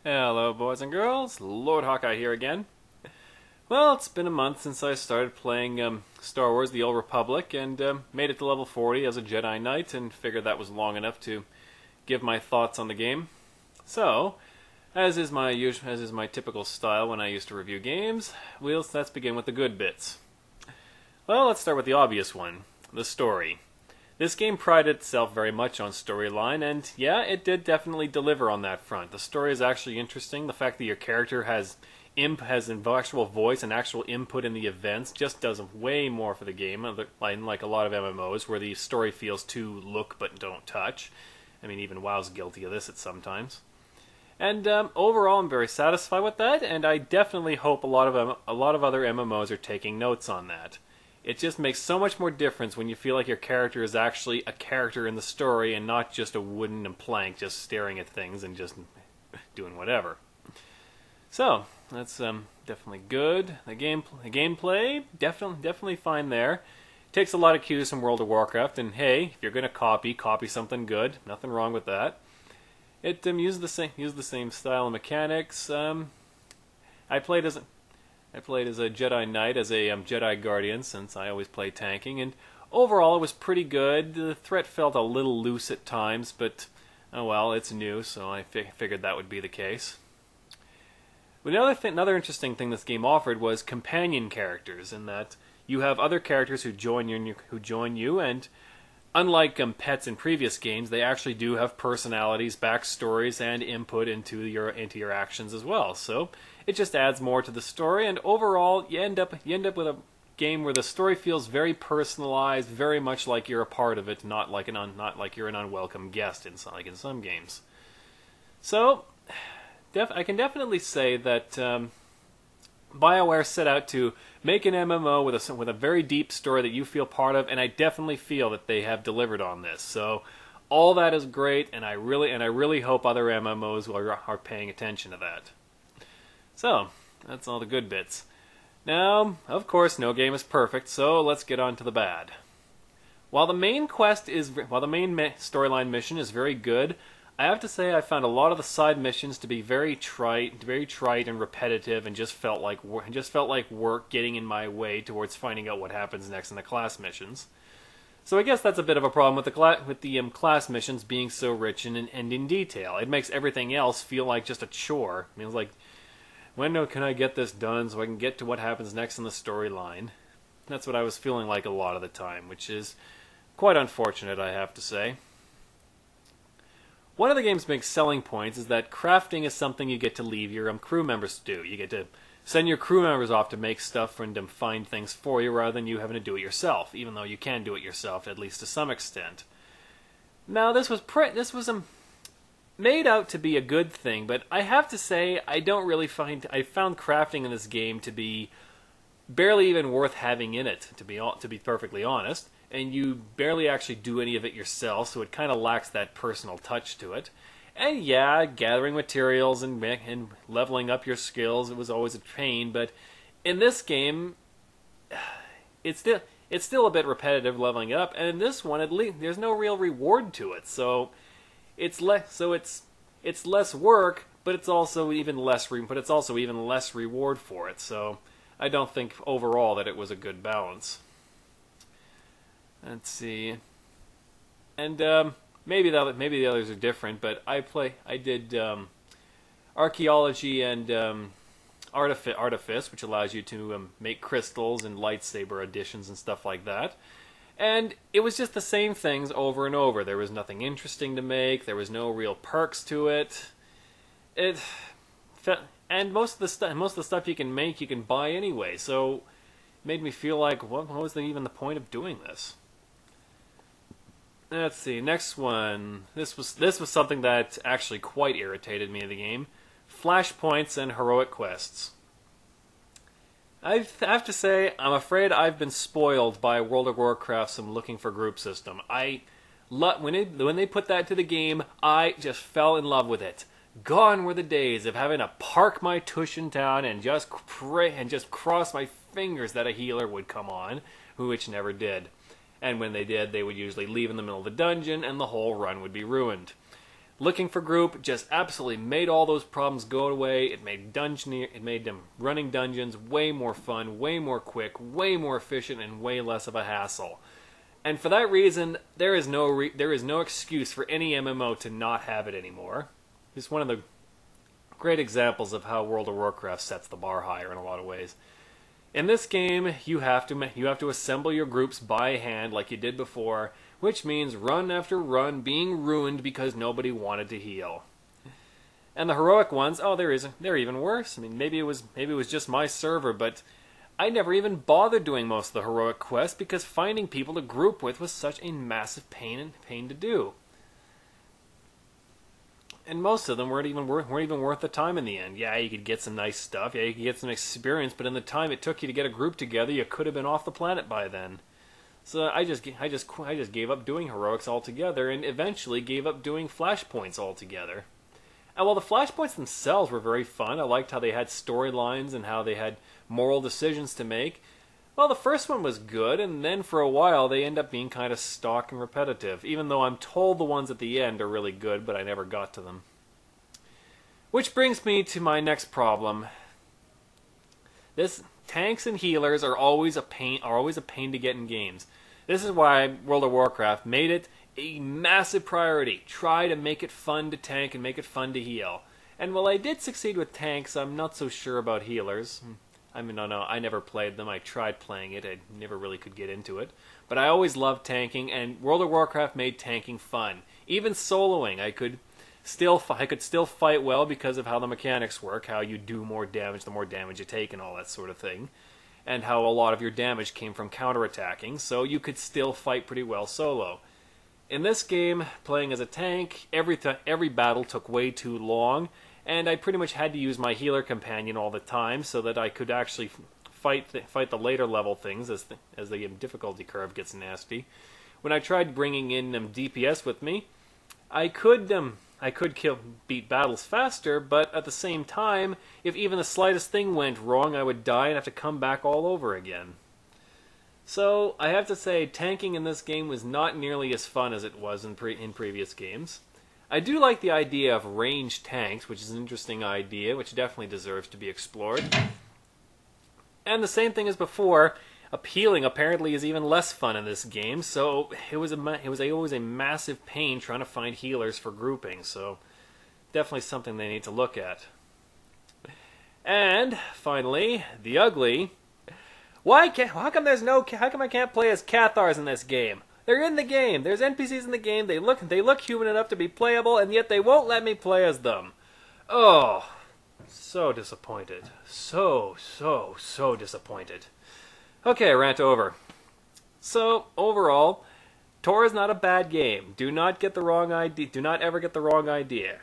Hello, boys and girls. Lord Hawkeye here again. Well, it's been a month since I started playing Star Wars: The Old Republic, and made it to level 40 as a Jedi Knight, and figured that was long enough to give my thoughts on the game. So, as is my typical style when I used to review games, let's begin with the good bits. Well, let's start with the obvious one: the story. This game prided itself very much on storyline, and yeah, it did definitely deliver on that front. The story is actually interesting. The fact that your character has an actual voice and actual input in the events just does way more for the game, unlike a lot of MMOs where the story feels too look but don't touch. I mean, even WoW's guilty of this at sometimes. And overall, I'm very satisfied with that, and I definitely hope a lot of other MMOs are taking notes on that. It just makes so much more difference when you feel like your character is actually a character in the story and not just a wooden plank just staring at things and just doing whatever. So, that's definitely good. The gameplay, definitely fine there. Takes a lot of cues from World of Warcraft, and hey, if you're going to copy something good. Nothing wrong with that. It used the same style and mechanics. I played as a Jedi Knight, as a Jedi Guardian, since I always play tanking, and overall it was pretty good. The threat felt a little loose at times, but oh well, it's new, so I figured that would be the case. But another interesting thing this game offered was companion characters, in that you have other characters who join you, and unlike pets in previous games, they actually do have personalities, backstories, and input into your actions as well. So it just adds more to the story, and overall, you end up with a game where the story feels very personalized, very much like you're a part of it, not like you're an unwelcome guest in some games. So, I can definitely say that BioWare set out to make an MMO with a very deep story that you feel part of, and I definitely feel that they have delivered on this. So all that is great, and I really hope other MMOs are paying attention to that. So that's all the good bits. Now, of course, no game is perfect, so let's get on to the bad. While the main storyline mission is very good, I have to say I found a lot of the side missions to be very trite and repetitive, and just felt like work getting in my way towards finding out what happens next in the class missions. So I guess that's a bit of a problem with the class missions being so rich and in detail. It makes everything else feel like just a chore. I mean, it's like, when can I get this done so I can get to what happens next in the storyline? That's what I was feeling like a lot of the time, which is quite unfortunate, I have to say. One of the game's big selling points is that crafting is something you get to leave your crew members to do. You get to send your crew members off to make stuff and to find things for you rather than you having to do it yourself, even though you can do it yourself, at least to some extent. Now, this was made out to be a good thing, but I have to say I found crafting in this game to be barely even worth having in it, to be perfectly honest. And you barely actually do any of it yourself, so it kind of lacks that personal touch to it. And yeah, gathering materials and leveling up your skills, it was always a pain, but in this game, it's still a bit repetitive leveling up, and in this one, at least, there's no real reward to it, so it's less work, but it's also even less reward for it, so I don't think overall that it was a good balance. Let's see, and maybe the others are different, but I did archaeology and artifice, which allows you to make crystals and lightsaber additions and stuff like that. And it was just the same things over and over. There was nothing interesting to make. There was no real perks to it. And most of the stuff you can make, you can buy anyway. So it made me feel like, what was even the point of doing this? Let's see, next one. This was something that actually quite irritated me in the game. Flashpoints and heroic quests. I have to say, I'm afraid I've been spoiled by World of Warcraft's looking for group system. When they put that to the game, I just fell in love with it. Gone were the days of having to park my tush in town and just pray and just cross my fingers that a healer would come on, which never did. And when they did, they would usually leave in the middle of the dungeon, and the whole run would be ruined. Looking for group just absolutely made all those problems go away. It made them running dungeons way more fun, way more quick, way more efficient, and way less of a hassle. And for that reason, there is no excuse for any MMO to not have it anymore. It's one of the great examples of how World of Warcraft sets the bar higher in a lot of ways. In this game, you have to assemble your groups by hand like you did before, which means run after run being ruined because nobody wanted to heal. And the heroic ones, oh, they're even worse. I mean, maybe it was just my server, but I never even bothered doing most of the heroic quests because finding people to group with was such a massive pain to do. And most of them weren't even worth the time in the end. Yeah, you could get some nice stuff. Yeah, you could get some experience, but in the time it took you to get a group together, you could have been off the planet by then. So I just gave up doing heroics altogether, and eventually gave up doing flashpoints altogether. And while the flashpoints themselves were very fun, I liked how they had storylines and how they had moral decisions to make. Well, the first one was good, and then for a while they end up being kind of stock and repetitive, even though I'm told the ones at the end are really good, but I never got to them. Which brings me to my next problem. Tanks and healers are always a pain to get in games. This is why World of Warcraft made it a massive priority. Try to make it fun to tank and make it fun to heal. And while I did succeed with tanks, I'm not so sure about healers. I mean, no, I never played them. I tried playing it. I never really could get into it. But I always loved tanking, and World of Warcraft made tanking fun. Even soloing, I could still fight well because of how the mechanics work, how you do more damage the more damage you take and all that sort of thing, and how a lot of your damage came from counterattacking, so you could still fight pretty well solo. In this game, playing as a tank, every battle took way too long, and I pretty much had to use my healer companion all the time so that I could actually fight the later level things as the difficulty curve gets nasty. When I tried bringing in DPS with me, I could beat battles faster, but at the same time, if even the slightest thing went wrong, I would die and have to come back all over again. So I have to say, tanking in this game was not nearly as fun as it was in previous games. I do like the idea of ranged tanks, which is an interesting idea, which definitely deserves to be explored. And the same thing as before, healing apparently is even less fun in this game, so it was always a massive pain trying to find healers for grouping, so definitely something they need to look at. And finally, the ugly. How come I can't play as Cathars in this game? They're in the game. There's NPCs in the game. They look human enough to be playable, and yet they won't let me play as them. Oh, so disappointed. So disappointed. Okay, rant over. So, overall, Tor is not a bad game. Do not get the wrong idea. Do not ever get the wrong idea.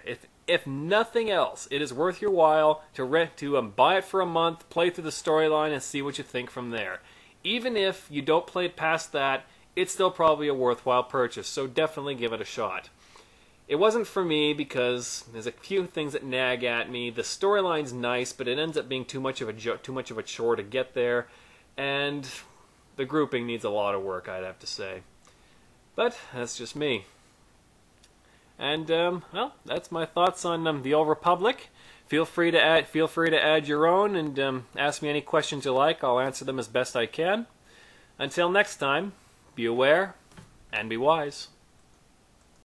If nothing else, it is worth your while to buy it for a month, play through the storyline, and see what you think from there. Even if you don't play it past that, it's still probably a worthwhile purchase, so definitely give it a shot. It wasn't for me because there's a few things that nag at me. The storyline's nice, but it ends up being too much of a chore to get there, and the grouping needs a lot of work, I'd have to say. But that's just me. And well, that's my thoughts on the Old Republic. Feel free to add your own and ask me any questions you like. I'll answer them as best I can. Until next time, be aware and be wise.